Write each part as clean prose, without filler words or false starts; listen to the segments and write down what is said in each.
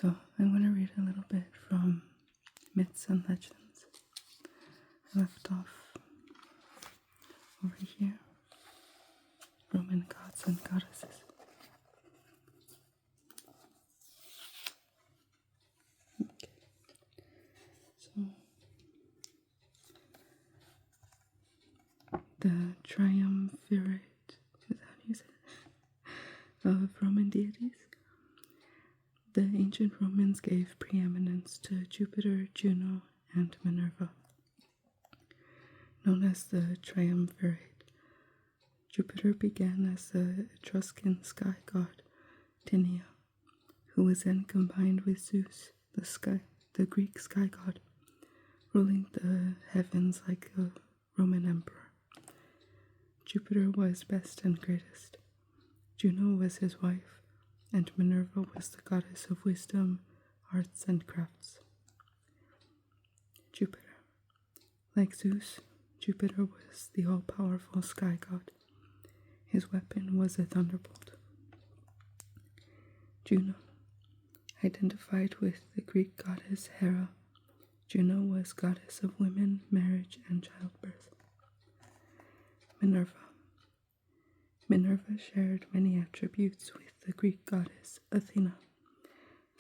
So I'm going to read a little bit from Myths and Legends. I left off over here. Roman gods and goddesses. Okay. So the triumvirate, is that how you say it? Of Roman deities. The ancient Romans gave preeminence to Jupiter, Juno, and Minerva. Known as the triumvirate, Jupiter began as the Etruscan sky god Tinia, who was then combined with Zeus, the Greek sky god, ruling the heavens like a Roman emperor. Jupiter was best and greatest. Juno was his wife, and Minerva was the goddess of wisdom, arts, and crafts. Jupiter. Like Zeus, Jupiter was the all-powerful sky god. His weapon was a thunderbolt. Juno. Identified with the Greek goddess Hera, Juno was goddess of women, marriage, and childbirth. Minerva. Minerva shared many attributes with the Greek goddess Athena,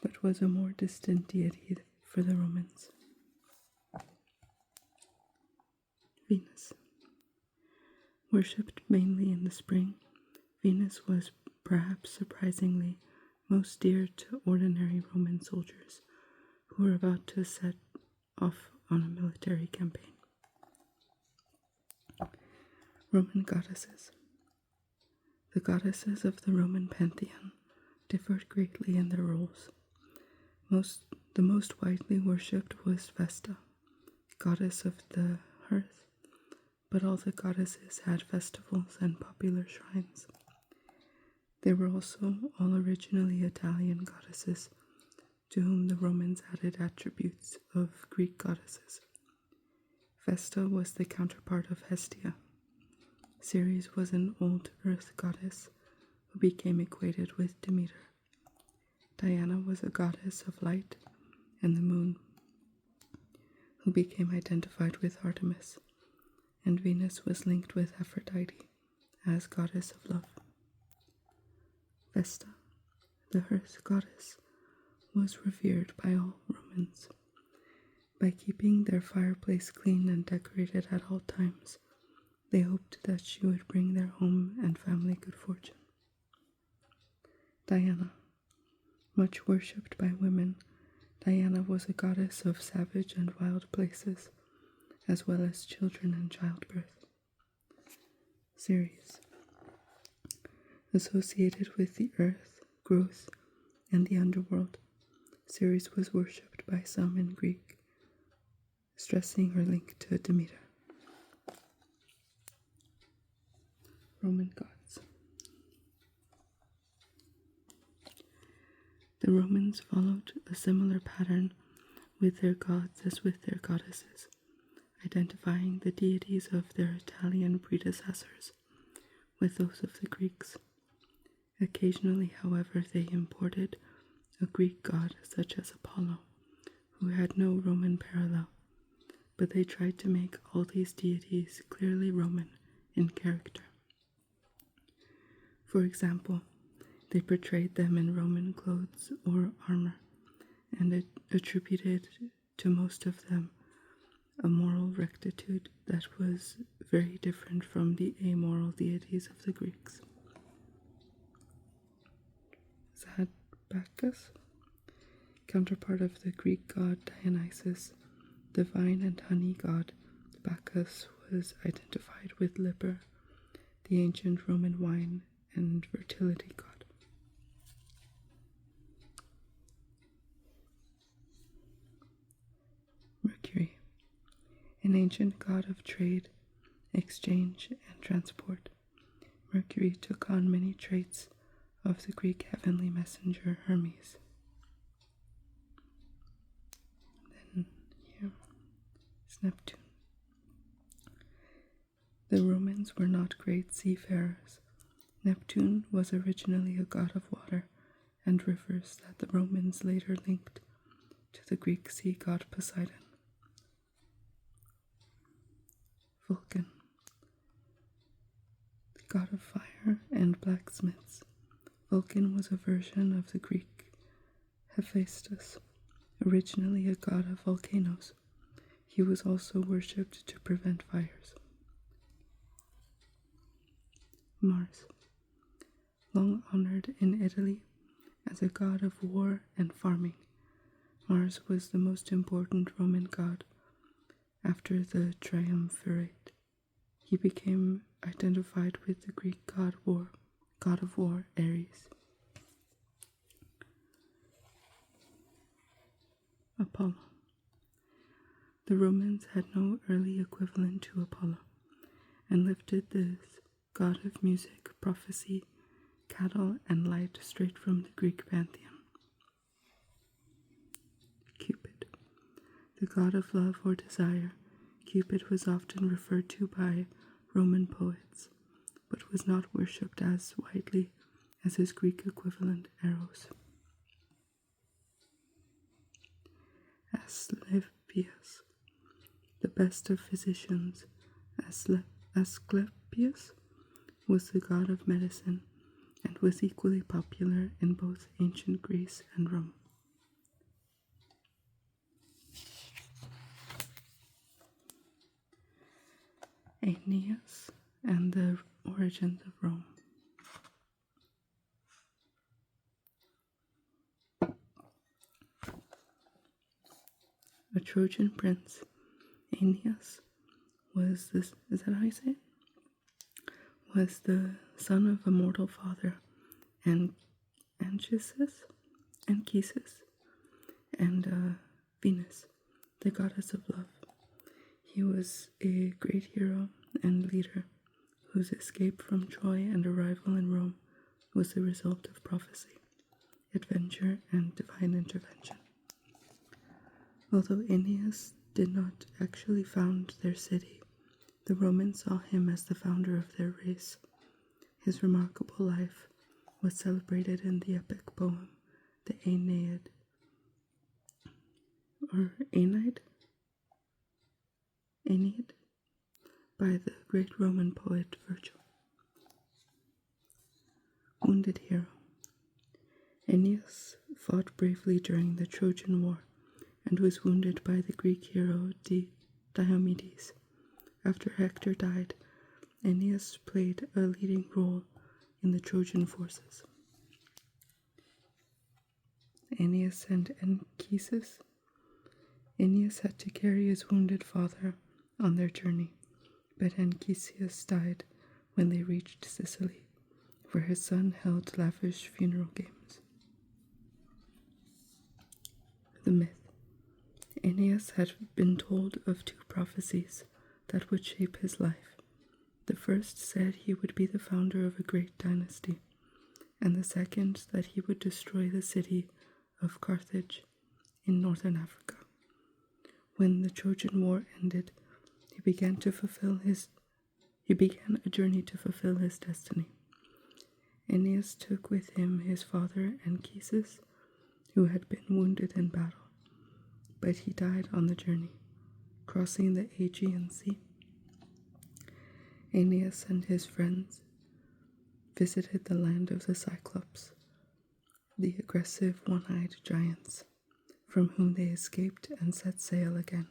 but was a more distant deity for the Romans. Venus. Worshipped mainly in the spring, Venus was perhaps surprisingly most dear to ordinary Roman soldiers who were about to set off on a military campaign. Roman goddesses. The goddesses of the Roman pantheon differed greatly in their roles. The most widely worshipped was Vesta, goddess of the hearth, but all the goddesses had festivals and popular shrines. They were also all originally Italian goddesses, to whom the Romans added attributes of Greek goddesses. Vesta was the counterpart of Hestia. Ceres was an old earth goddess who became equated with Demeter. Diana was a goddess of light and the moon, who became identified with Artemis, and Venus was linked with Aphrodite as goddess of love. Vesta, the hearth goddess, was revered by all Romans. By keeping their fireplace clean and decorated at all times, they hoped that she would bring their home and family good fortune. Diana. Much worshipped by women, Diana was a goddess of savage and wild places, as well as children and childbirth. Ceres. Associated with the earth, growth, and the underworld, Ceres was worshipped by some in Greek, stressing her link to Demeter. Roman gods. The Romans followed a similar pattern with their gods as with their goddesses, identifying the deities of their Italian predecessors with those of the Greeks. Occasionally, however, they imported a Greek god such as Apollo, who had no Roman parallel, but they tried to make all these deities clearly Roman in character. For example, they portrayed them in Roman clothes or armor, and attributed to most of them a moral rectitude that was very different from the amoral deities of the Greeks. Is that Bacchus? Counterpart of the Greek god Dionysus, the vine and honey god Bacchus was identified with Liber, the ancient Roman wine and fertility god. Mercury, an ancient god of trade, exchange, and transport. Mercury took on many traits of the Greek heavenly messenger Hermes. Then here is Neptune. The Romans were not great seafarers. Neptune was originally a god of water and rivers that the Romans later linked to the Greek sea god Poseidon. Vulcan, the god of fire and blacksmiths. Vulcan was a version of the Greek Hephaestus, originally a god of volcanoes. He was also worshipped to prevent fires. Mars, long honored in Italy as a god of war and farming. Mars was the most important Roman god after the triumvirate. He became identified with the Greek god of war, Ares. Apollo. The Romans had no early equivalent to Apollo, and lifted this god of music, prophecy, cattle, and light straight from the Greek pantheon. Cupid, the god of love or desire. Cupid was often referred to by Roman poets, but was not worshipped as widely as his Greek equivalent Eros. Asclepius, the best of physicians. Asclepius was the god of medicine and was equally popular in both ancient Greece and Rome. Aeneas and the origins of Rome. A Trojan prince, Aeneas was this, is that how you say it? Was the son of a mortal father, and Anchises and Chesis, and Venus, the goddess of love. He was a great hero and leader whose escape from Troy and arrival in Rome was the result of prophecy, adventure, and divine intervention. Although Aeneas did not actually found their city, the Romans saw him as the founder of their race. His remarkable life was celebrated in the epic poem, the Aeneid, or Aeneid, by the great Roman poet Virgil. Wounded hero. Aeneas fought bravely during the Trojan War and was wounded by the Greek hero Diomedes. After Hector died, Aeneas played a leading role in the Trojan forces. Aeneas and Anchises. Aeneas had to carry his wounded father on their journey, but Anchises died when they reached Sicily, where his son held lavish funeral games. The myth. Aeneas had been told of two prophecies that would shape his life. The first said he would be the founder of a great dynasty, and the second that he would destroy the city of Carthage in northern Africa. When the Trojan War ended, he began a journey to fulfill his destiny. Aeneas took with him his father Anchises, who had been wounded in battle, but he died on the journey, crossing the Aegean Sea. Aeneas and his friends visited the land of the Cyclops, the aggressive one-eyed giants, from whom they escaped and set sail again.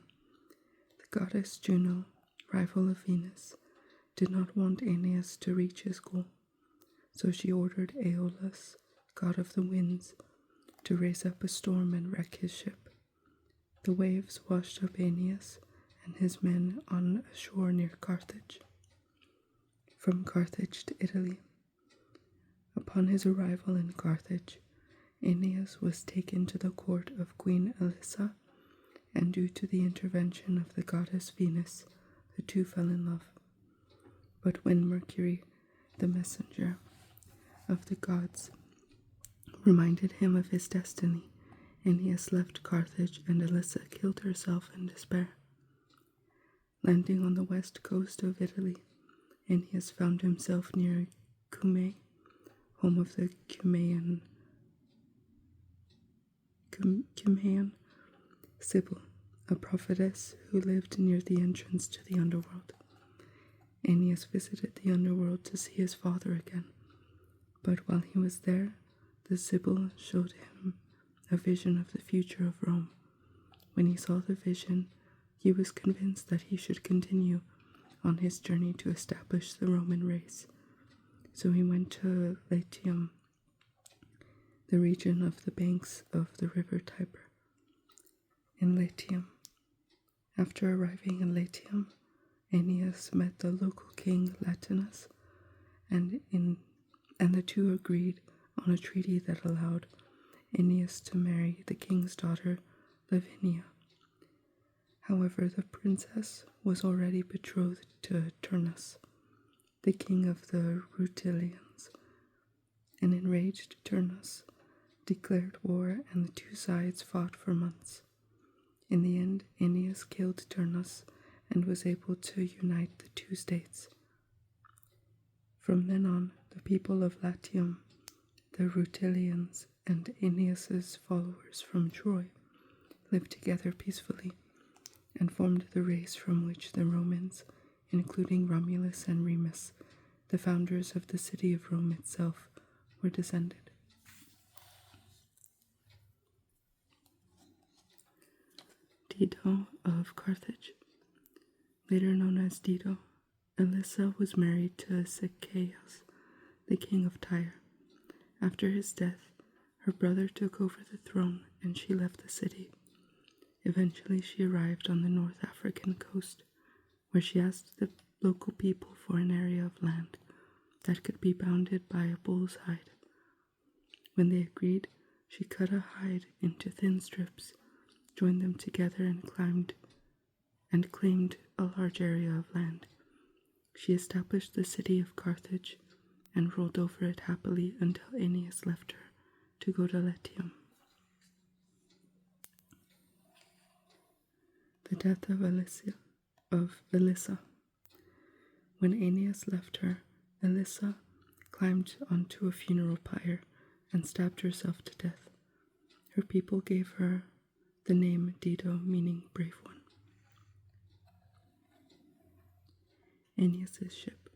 The goddess Juno, rival of Venus, did not want Aeneas to reach his goal, so she ordered Aeolus, god of the winds, to raise up a storm and wreck his ship. The waves washed up Aeneas and his men on a shore near Carthage. From Carthage to Italy. Upon his arrival in Carthage, Aeneas was taken to the court of Queen Elissa, and due to the intervention of the goddess Venus, the two fell in love. But when Mercury, the messenger of the gods, reminded him of his destiny, Aeneas left Carthage and Elissa killed herself in despair. Landing on the west coast of Italy, Aeneas found himself near Cumae, home of the Cumaean Cumaean Sibyl, a prophetess who lived near the entrance to the underworld. Aeneas visited the underworld to see his father again, but while he was there, the Sibyl showed him a vision of the future of Rome. When he saw the vision, he was convinced that he should continue on his journey to establish the Roman race. So he went to Latium, the region of the banks of the river Tiber. In Latium. After arriving in Latium, Aeneas met the local king Latinus, and the two agreed on a treaty that allowed Aeneas to marry the king's daughter, Lavinia. However, the princess was already betrothed to Turnus, the king of the Rutilians. An enraged Turnus declared war, and the two sides fought for months. In the end, Aeneas killed Turnus and was able to unite the two states. From then on, the people of Latium, the Rutilians, and Aeneas's followers from Troy lived together peacefully and formed the race from which the Romans, including Romulus and Remus, the founders of the city of Rome itself, were descended. Dido of Carthage. Later known as Dido, Alyssa was married to Sichaeus, the king of Tyre. After his death, her brother took over the throne and she left the city. Eventually she arrived on the North African coast, where she asked the local people for an area of land that could be bounded by a bull's hide. When they agreed, she cut a hide into thin strips, joined them together and claimed a large area of land. She established the city of Carthage and ruled over it happily until Aeneas left her to go to Latium. The death of Alyssa. When Aeneas left her, Alyssa climbed onto a funeral pyre and stabbed herself to death. Her people gave her the name Dido, meaning brave one. Aeneas's ship.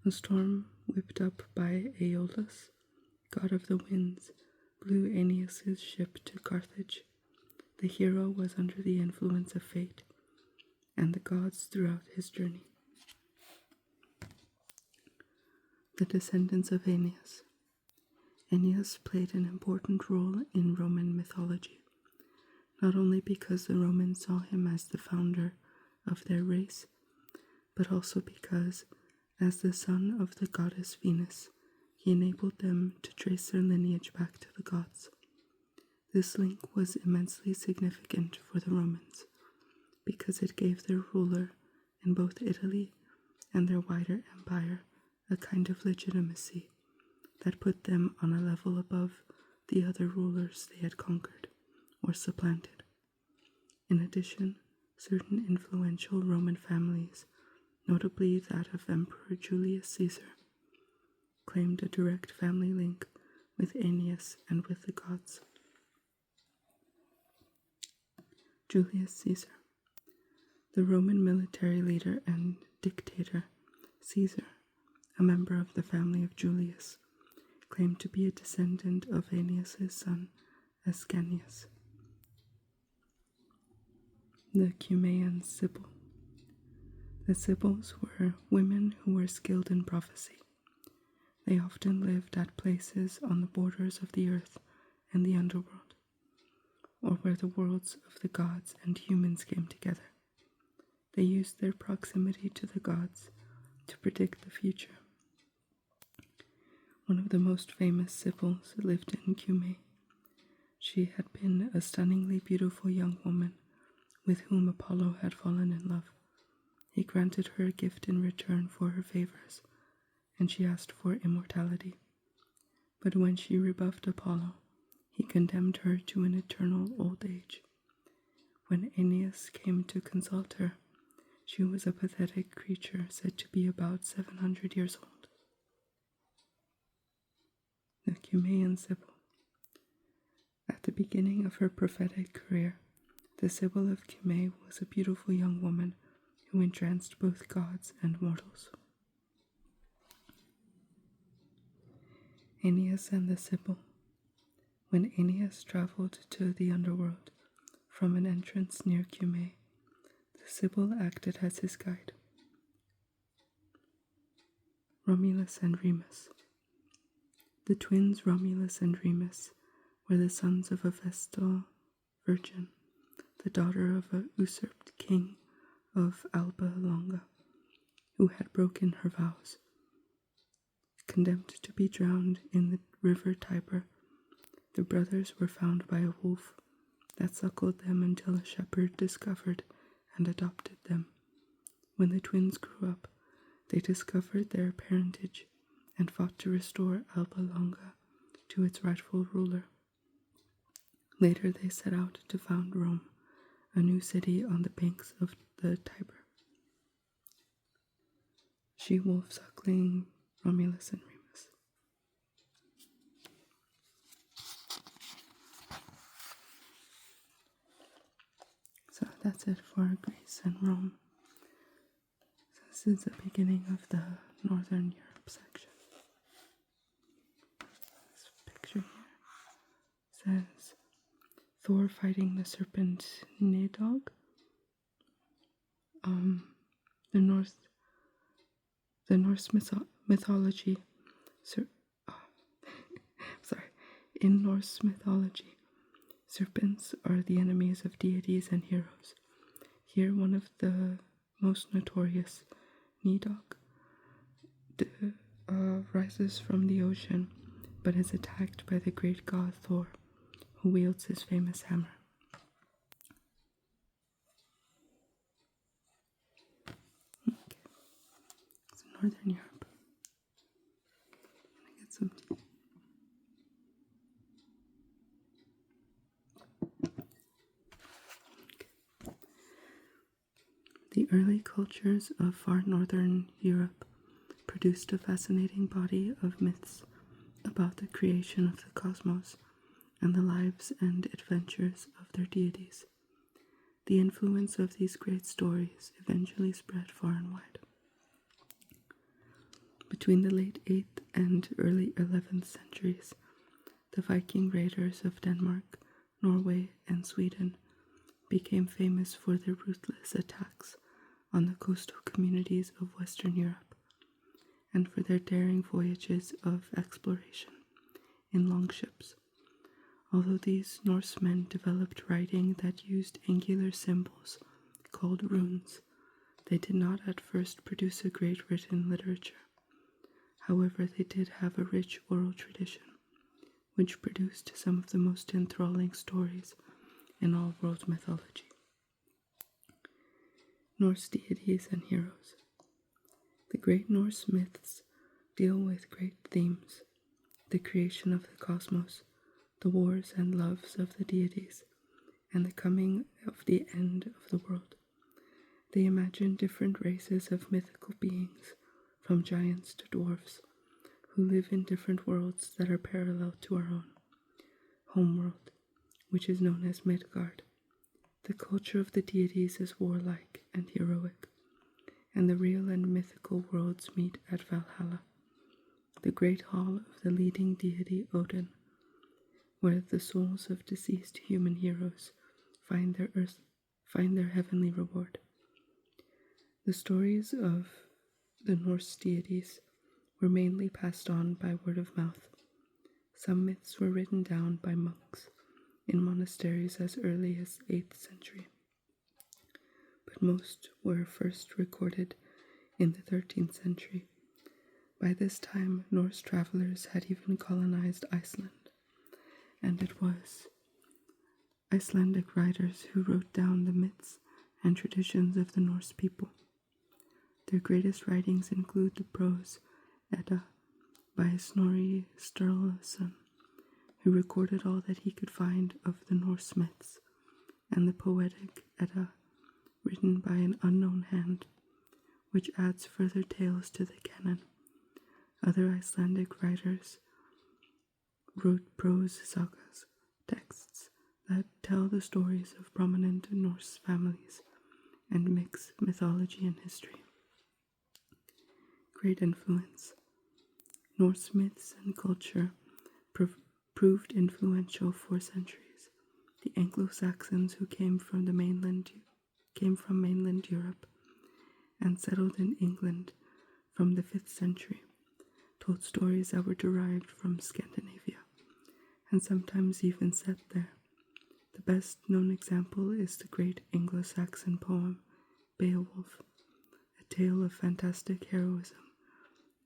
A storm whipped up by Aeolus, god of the winds, blew Aeneas's ship to Carthage. The hero was under the influence of fate and the gods throughout his journey. The descendants of Aeneas. Aeneas played an important role in Roman mythology, not only because the Romans saw him as the founder of their race, but also because, as the son of the goddess Venus, he enabled them to trace their lineage back to the gods. This link was immensely significant for the Romans, because it gave their ruler in both Italy and their wider empire a kind of legitimacy that put them on a level above the other rulers they had conquered or supplanted. In addition, certain influential Roman families, notably that of Emperor Julius Caesar, claimed a direct family link with Aeneas and with the gods. Julius Caesar. The Roman military leader and dictator, Caesar, a member of the family of Julius, claimed to be a descendant of Aeneas' son, Ascanius. The Cumaean Sibyl. The Sibyls were women who were skilled in prophecy. They often lived at places on the borders of the earth and the underworld, or where the worlds of the gods and humans came together. They used their proximity to the gods to predict the future. One of the most famous Sibyls lived in Cumae. She had been a stunningly beautiful young woman with whom Apollo had fallen in love. He granted her a gift in return for her favors, and she asked for immortality. But when she rebuffed Apollo, he condemned her to an eternal old age. When Aeneas came to consult her, she was a pathetic creature said to be about 700 years old. The Cumaean Sibyl. At the beginning of her prophetic career, the Sibyl of Cumae was a beautiful young woman who entranced both gods and mortals. Aeneas and the Sibyl. When Aeneas traveled to the underworld from an entrance near Cumae, the Sibyl acted as his guide. Romulus and Remus. The twins Romulus and Remus were the sons of a Vestal virgin, the daughter of a usurped king of Alba Longa, who had broken her vows. Condemned to be drowned in the river Tiber, the brothers were found by a wolf that suckled them until a shepherd discovered and adopted them. When the twins grew up, they discovered their parentage and fought to restore Alba Longa to its rightful ruler. Later they set out to found Rome, a new city on the banks of the Tiber. She-wolf suckling Romulus and Remus. So that's it for Greece and Rome. So this is the beginning of the Northern Europe section. This picture here says Thor fighting the serpent Nidhogg. The Norse mythology. In Norse mythology, serpents are the enemies of deities and heroes. Here, one of the most notorious, Nidhogg, rises from the ocean, but is attacked by the great god Thor, who wields his famous hammer. Okay. It's Northern Europe. I'm gonna get some tea. The early cultures of far northern Europe produced a fascinating body of myths about the creation of the cosmos and the lives and adventures of their deities. The influence of these great stories eventually spread far and wide. Between the late 8th and early 11th centuries, the Viking raiders of Denmark, Norway, and Sweden became famous for their ruthless attacks on the coastal communities of Western Europe, and for their daring voyages of exploration in longships. Although these Norsemen developed writing that used angular symbols called runes, they did not at first produce a great written literature. However, they did have a rich oral tradition, which produced some of the most enthralling stories in all world mythology. Norse deities and heroes. The great Norse myths deal with great themes: the creation of the cosmos, the wars and loves of the deities, and the coming of the end of the world. They imagine different races of mythical beings, from giants to dwarfs, who live in different worlds that are parallel to our own homeworld, which is known as Midgard. The culture of the deities is warlike and heroic, and the real and mythical worlds meet at Valhalla, the great hall of the leading deity Odin, where the souls of deceased human heroes find their heavenly reward. The stories of the Norse deities were mainly passed on by word of mouth. Some myths were written down by monks in monasteries as early as 8th century, but most were first recorded in the 13th century. By this time, Norse travelers had even colonized Iceland, and it was Icelandic writers who wrote down the myths and traditions of the Norse people. Their greatest writings include the prose Edda by Snorri Sturluson, who recorded all that he could find of the Norse myths, and the poetic Edda, written by an unknown hand, which adds further tales to the canon. Other Icelandic writers wrote prose sagas, texts tell the stories of prominent Norse families and mix mythology and history. Great influence. Norse myths and culture proved influential for centuries. The Anglo-Saxons who came from mainland Europe and settled in England from the 5th century told stories that were derived from Scandinavia and sometimes even set there. The best known example is the great Anglo-Saxon poem Beowulf, a tale of fantastic heroism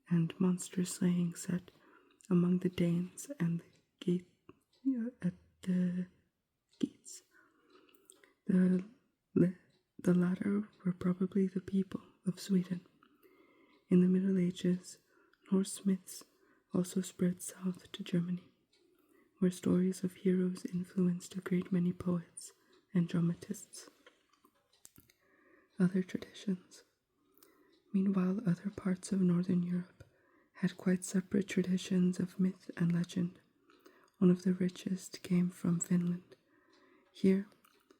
and monster slaying set among the Danes and the Geats. The latter were probably the people of Sweden. In the Middle Ages, Norse myths also spread south to Germany, where stories of heroes influenced a great many poets and dramatists. Other traditions. Meanwhile, other parts of Northern Europe had quite separate traditions of myth and legend. One of the richest came from Finland. Here,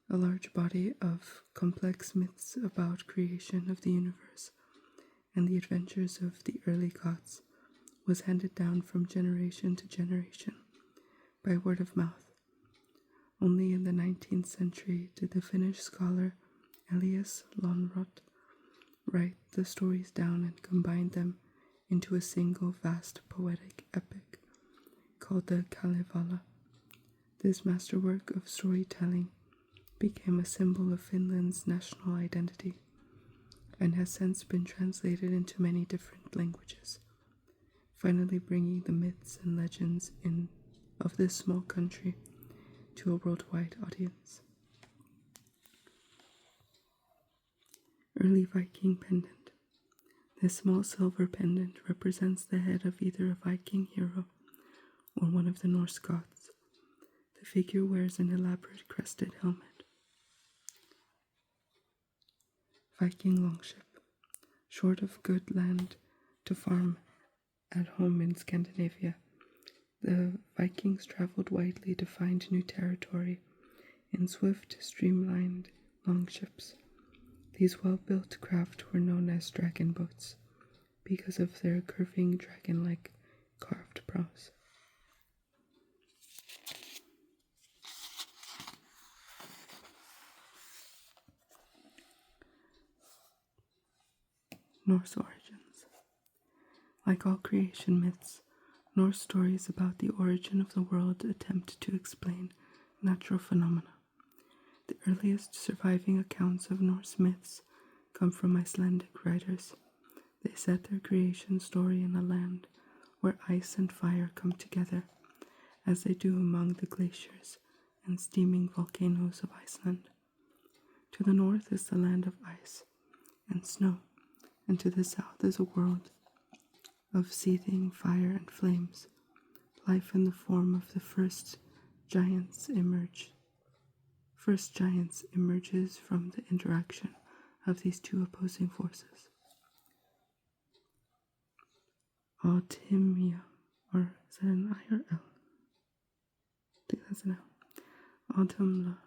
a large body of complex myths about creation of the universe and the adventures of the early gods was handed down from generation to generation by word of mouth. Only in the 19th century did the Finnish scholar Elias Lönnrot write the stories down and combine them into a single vast poetic epic called the Kalevala. This masterwork of storytelling became a symbol of Finland's national identity and has since been translated into many different languages, finally bringing the myths and legends of this small country to a worldwide audience. Early Viking pendant. This small silver pendant represents the head of either a Viking hero or one of the Norse gods. The figure wears an elaborate crested helmet. Viking longship. Short of good land to farm at home in Scandinavia, the Vikings traveled widely to find new territory in swift, streamlined longships. These well-built craft were known as dragon boats because of their curving dragon-like carved prows. Norse origins. Like all creation myths, Norse stories about the origin of the world attempt to explain natural phenomena. The earliest surviving accounts of Norse myths come from Icelandic writers. They set their creation story in a land where ice and fire come together, as they do among the glaciers and steaming volcanoes of Iceland. To the north is the land of ice and snow, and to the south is a world of seething fire and flames. Life in the form of the first giants emerges from the interaction of these two opposing forces. Autumnia, or is that an I or L? I think that's an L. Autumnla.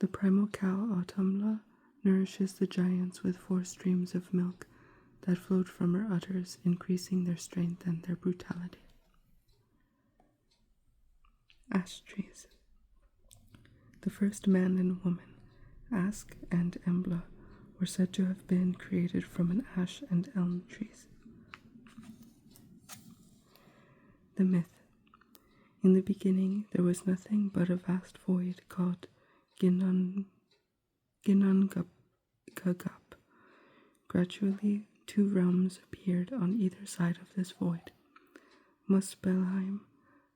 The primal cow Autumnla nourishes the giants with 4 streams of milk that flowed from her udders, increasing their strength and their brutality. Ash trees. The first man and woman, Ask and Embla, were said to have been created from an ash and elm trees. The myth. In the beginning, there was nothing but a vast void called Ginnungagap. Gradually, 2 realms appeared on either side of this void. Muspelheim,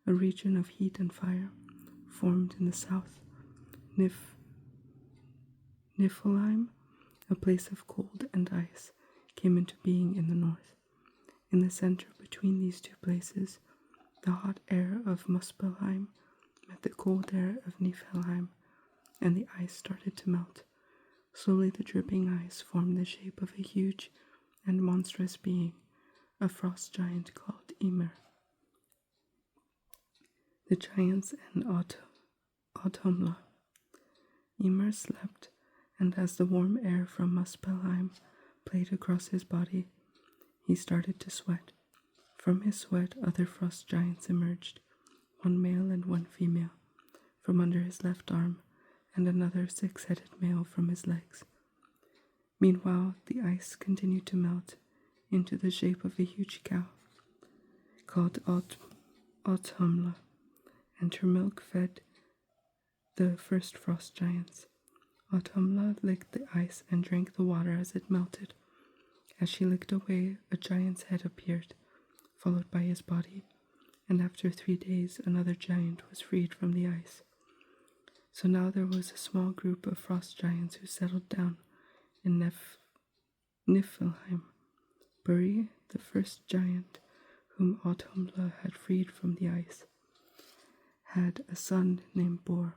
a region of heat and fire, formed in the south. Niflheim, a place of cold and ice, came into being in the north. In the center between these 2 places, the hot air of Muspelheim met the cold air of Niflheim, and the ice started to melt. Slowly the dripping ice formed the shape of a huge and monstrous being, a frost giant called Ymir. The giants and autumnal. Emer slept, and as the warm air from Muspelheim played across his body, he started to sweat. From his sweat, other frost giants emerged, one male and one female, from under his left arm, and another 6-headed male from his legs. Meanwhile, the ice continued to melt into the shape of a huge cow, called Autumnla, and her milk fed the first frost giants. Autumnla licked the ice and drank the water as it melted. As she licked away, a giant's head appeared, followed by his body, and after 3 days another giant was freed from the ice. So now there was a small group of frost giants who settled down in Niflheim. Buri, the first giant whom Autumnla had freed from the ice, had a son named Bor,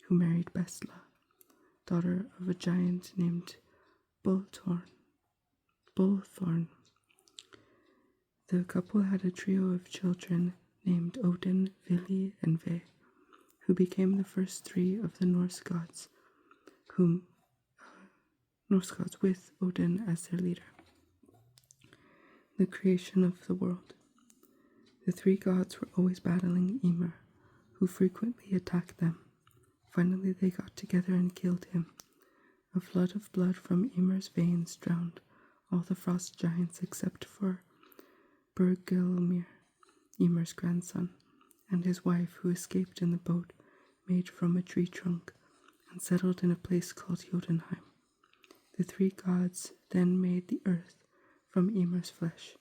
who married Bestla, daughter of a giant named Bullthorn. The couple had a trio of children named Odin, Vili, and Ve, who became the first 3 of the Norse gods, with Odin as their leader. The creation of the world. The 3 gods were always battling Ymir, who frequently attacked them. Finally they got together and killed him. A flood of blood from Ymir's veins drowned all the frost giants except for Bergilmir, Ymir's grandson, and his wife, who escaped in the boat made from a tree trunk and settled in a place called Jotunheim. The 3 gods then made the earth from Ymir's flesh,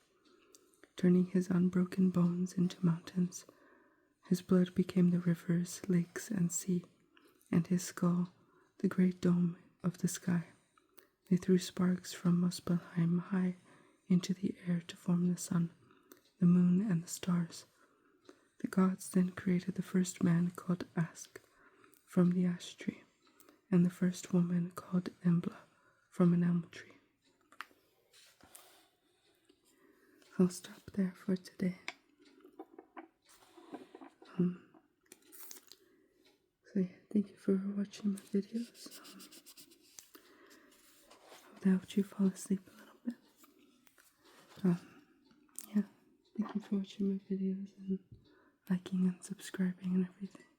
turning his unbroken bones into mountains. His blood became the rivers, lakes, and sea, and his skull the great dome of the sky. They threw sparks from Muspelheim high into the air to form the sun, the moon, and the stars. The gods then created the first man called Ask from the ash tree, and the first woman called Embla from an elm tree. I'll stop there for today. So yeah, thank you for watching my videos. Hope that helped you fall asleep a little bit. Yeah, thank you for watching my videos and liking and subscribing and everything.